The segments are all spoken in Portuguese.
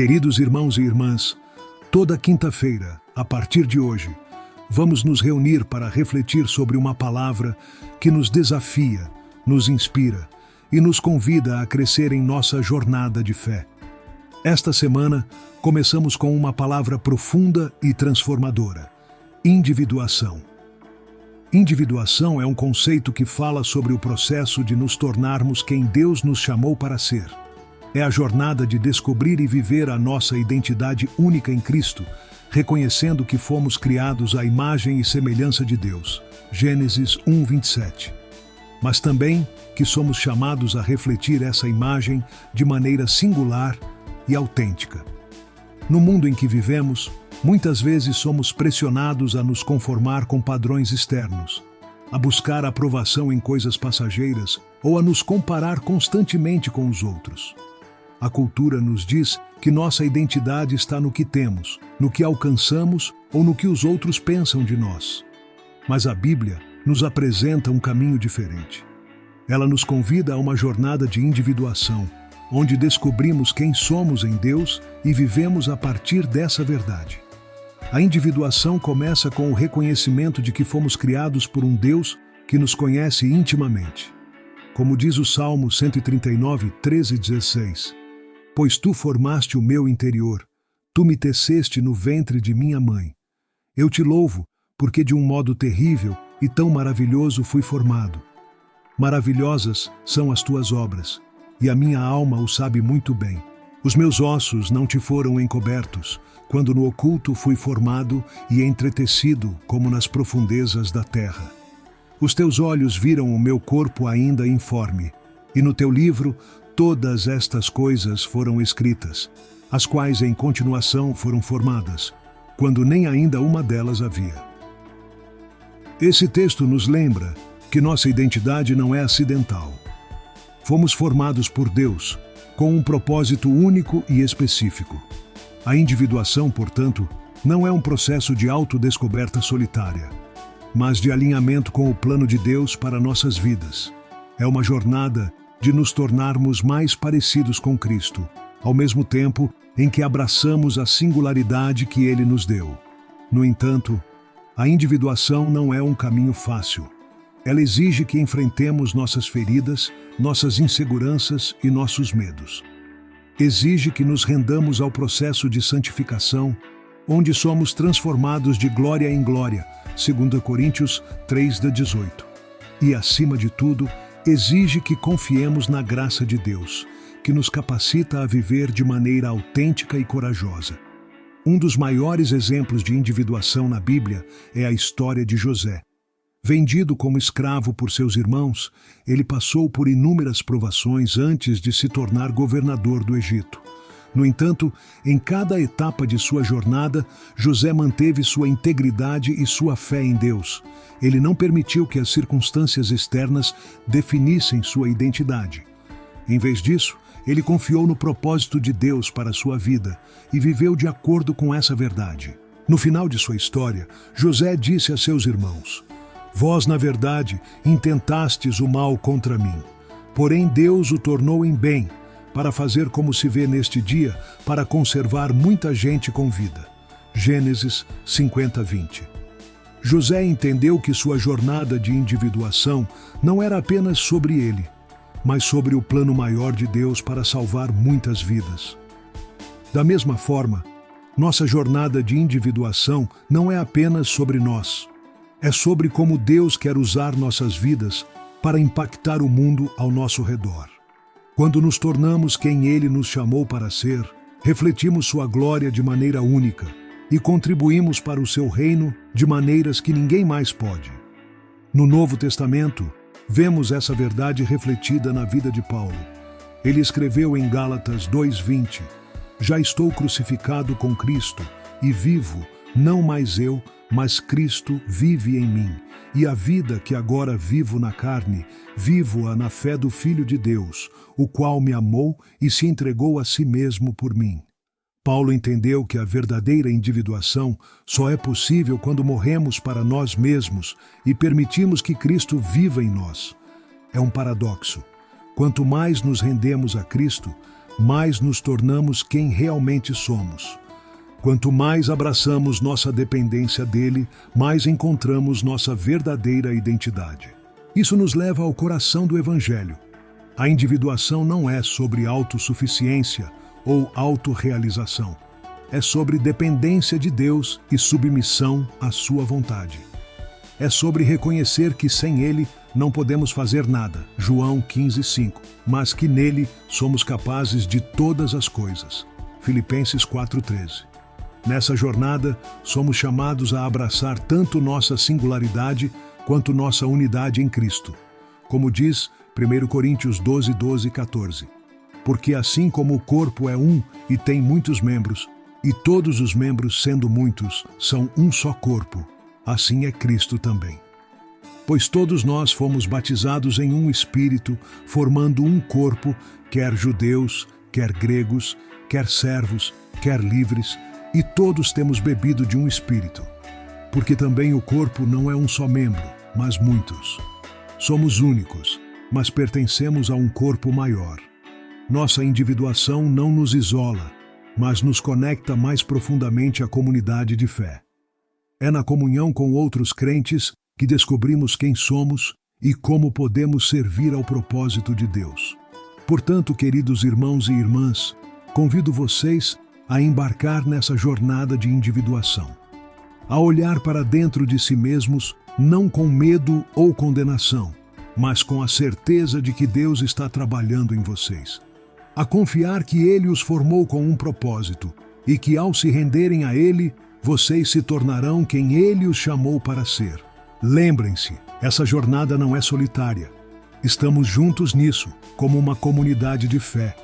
Queridos irmãos e irmãs, toda quinta-feira, a partir de hoje, vamos nos reunir para refletir sobre uma palavra que nos desafia, nos inspira e nos convida a crescer em nossa jornada de fé. Esta semana, começamos com uma palavra profunda e transformadora: individuação. Individuação é um conceito que fala sobre o processo de nos tornarmos quem Deus nos chamou para ser. É a jornada de descobrir e viver a nossa identidade única em Cristo, reconhecendo que fomos criados à imagem e semelhança de Deus. Gênesis 1:27. Mas também que somos chamados a refletir essa imagem de maneira singular e autêntica. No mundo em que vivemos, muitas vezes somos pressionados a nos conformar com padrões externos, a buscar aprovação em coisas passageiras ou a nos comparar constantemente com os outros. A cultura nos diz que nossa identidade está no que temos, no que alcançamos ou no que os outros pensam de nós. Mas a Bíblia nos apresenta um caminho diferente. Ela nos convida a uma jornada de individuação, onde descobrimos quem somos em Deus e vivemos a partir dessa verdade. A individuação começa com o reconhecimento de que fomos criados por um Deus que nos conhece intimamente. Como diz o Salmo 139, 13 e 16, pois tu formaste o meu interior, tu me teceste no ventre de minha mãe. Eu te louvo, porque de um modo terrível e tão maravilhoso fui formado. Maravilhosas são as tuas obras, e a minha alma o sabe muito bem. Os meus ossos não te foram encobertos, quando no oculto fui formado e entretecido como nas profundezas da terra. Os teus olhos viram o meu corpo ainda informe, e no teu livro todas estas coisas foram escritas, as quais em continuação foram formadas, quando nem ainda uma delas havia. Esse texto nos lembra que nossa identidade não é acidental. Fomos formados por Deus, com um propósito único e específico. A individuação, portanto, não é um processo de autodescoberta solitária, mas de alinhamento com o plano de Deus para nossas vidas. É uma jornada de nos tornarmos mais parecidos com Cristo, ao mesmo tempo em que abraçamos a singularidade que Ele nos deu. No entanto, a individuação não é um caminho fácil. Ela exige que enfrentemos nossas feridas, nossas inseguranças e nossos medos. Exige que nos rendamos ao processo de santificação, onde somos transformados de glória em glória, 2 Coríntios 3:18. E, acima de tudo, exige que confiemos na graça de Deus, que nos capacita a viver de maneira autêntica e corajosa. Um dos maiores exemplos de individuação na Bíblia é a história de José. Vendido como escravo por seus irmãos, ele passou por inúmeras provações antes de se tornar governador do Egito. No entanto, em cada etapa de sua jornada, José manteve sua integridade e sua fé em Deus. Ele não permitiu que as circunstâncias externas definissem sua identidade. Em vez disso, ele confiou no propósito de Deus para sua vida e viveu de acordo com essa verdade. No final de sua história, José disse a seus irmãos: vós, na verdade, intentastes o mal contra mim, porém Deus o tornou em bem, para fazer como se vê neste dia, para conservar muita gente com vida. Gênesis 50:20. José entendeu que sua jornada de individuação não era apenas sobre ele, mas sobre o plano maior de Deus para salvar muitas vidas. Da mesma forma, nossa jornada de individuação não é apenas sobre nós. É sobre como Deus quer usar nossas vidas para impactar o mundo ao nosso redor. Quando nos tornamos quem Ele nos chamou para ser, refletimos sua glória de maneira única e contribuímos para o seu reino de maneiras que ninguém mais pode. No Novo Testamento, vemos essa verdade refletida na vida de Paulo. Ele escreveu em Gálatas 2:20, já estou crucificado com Cristo e vivo, não mais eu, mas Cristo vive em mim, e a vida que agora vivo na carne, vivo-a na fé do Filho de Deus, o qual me amou e se entregou a si mesmo por mim. Paulo entendeu que a verdadeira individuação só é possível quando morremos para nós mesmos e permitimos que Cristo viva em nós. É um paradoxo. Quanto mais nos rendemos a Cristo, mais nos tornamos quem realmente somos. Quanto mais abraçamos nossa dependência dele, mais encontramos nossa verdadeira identidade. Isso nos leva ao coração do Evangelho. A individuação não é sobre autossuficiência ou autorrealização. É sobre dependência de Deus e submissão à sua vontade. É sobre reconhecer que sem Ele não podemos fazer nada, João 15:5, mas que nele somos capazes de todas as coisas, Filipenses 4:13. Nessa jornada, somos chamados a abraçar tanto nossa singularidade quanto nossa unidade em Cristo. Como diz 1 Coríntios 12:14. Porque assim como o corpo é um e tem muitos membros, e todos os membros, sendo muitos, são um só corpo, assim é Cristo também. Pois todos nós fomos batizados em um Espírito, formando um corpo, quer judeus, quer gregos, quer servos, quer livres, e todos temos bebido de um Espírito. Porque também o corpo não é um só membro, mas muitos. Somos únicos, mas pertencemos a um corpo maior. Nossa individuação não nos isola, mas nos conecta mais profundamente à comunidade de fé. É na comunhão com outros crentes que descobrimos quem somos e como podemos servir ao propósito de Deus. Portanto, queridos irmãos e irmãs, convido vocês a embarcar nessa jornada de individuação, a olhar para dentro de si mesmos, não com medo ou condenação, mas com a certeza de que Deus está trabalhando em vocês, a confiar que Ele os formou com um propósito e que, ao se renderem a Ele, vocês se tornarão quem Ele os chamou para ser. Lembrem-se, essa jornada não é solitária. Estamos juntos nisso, como uma comunidade de fé,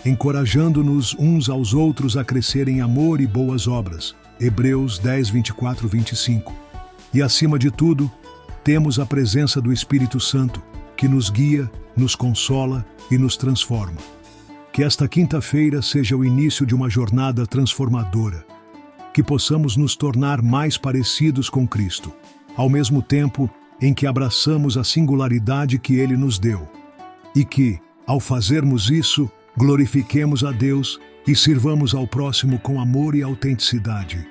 encorajando-nos uns aos outros a crescer em amor e boas obras. Hebreus 10:24-25. E acima de tudo, temos a presença do Espírito Santo, que nos guia, nos consola e nos transforma. Que esta quinta-feira seja o início de uma jornada transformadora, que possamos nos tornar mais parecidos com Cristo, ao mesmo tempo em que abraçamos a singularidade que Ele nos deu, e que, ao fazermos isso, glorifiquemos a Deus e sirvamos ao próximo com amor e autenticidade.